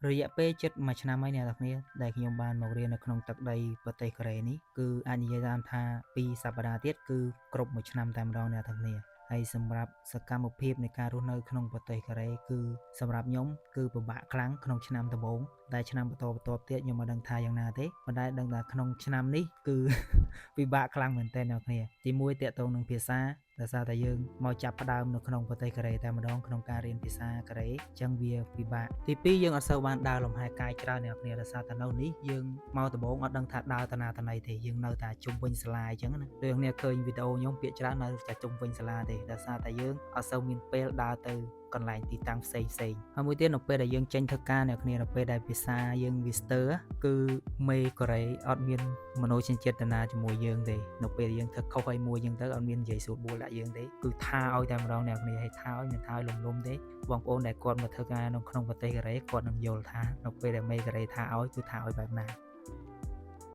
រយៈពេលជិត1ឆ្នាំហើយអ្នកនរគ្នាដែលខ្ញុំបានមករៀននៅក្នុងទឹកដីប្រទេសកូរ៉េនេះគឺអាចនិយាយបានថា2សប្តាហ៍ទៀតគឺគ្រប់1ឆ្នាំតែម្ដងអ្នកនរគ្នាហើយសម្រាប់សកម្មភាពនៃការរស់នៅក្នុងប្រទេសកូរ៉េគឺសម្រាប់ខ្ញុំគឺពិបាកខ្លាំងក្នុងឆ្នាំដំបូងតែឆ្នាំបន្តទៀតខ្ញុំមិនដឹងថាយ៉ាងណាទេប៉ុន្តែដឹងថាក្នុងឆ្នាំនេះគឺពិបាកខ្លាំងមែនទែនអ្នកនរគ្នាទី1តាក់ទងនឹងភាសាដោយសារតែយើងមកចាប់ផ្ដើមនៅក្នុងប្រទេសកូរ៉េតែម្ដងក្នុងការរៀនភាសាកូរ៉េអញ្ចឹងវាពិបាកទី2យើងអត់សូវបានដើរលំហែកាយច្រើនអ្នកនរគ្នាដោយសារតែនៅនេះយើងមកដំបូងអត់ដឹងថាដើរទៅណាទៅណីទេយើងនៅតែជុំវិញសាលាអញ្ចឹងណាដូចអ្នកឃើញវីដេអូខ្ញុំពាក្យច្រើននៅតែជុំវិញសាលាទេដោយសារតែយើងអត់សូវមានពេលដើរទៅកន្លែងទីតាំងផ្សេងហើយមួយទៀតនៅពេលដែលយើងចេញធ្វើការអ្នកគ្នានៅពេលដែលភាសាយើង visitor គឺមេកូរ៉េអត់មានមនោសញ្ចេតនាជាមួយយើងទេនៅពេលយើងធ្វើខុសឲ្យមួយយើងទៅអត់មាននិយាយស្រួលបួលដាក់យើងទេគឺថាឲ្យតែម្ដងអ្នកគ្នាឲ្យថាឲ្យមិនថាឲ្យលំទេបងប្អូនដែលគាត់មកធ្វើការនៅក្នុងប្រទេសកូរ៉េគាត់នឹងយល់ថានៅពេលដែលមេកូរ៉េថាឲ្យគឺថាឲ្យបែបណា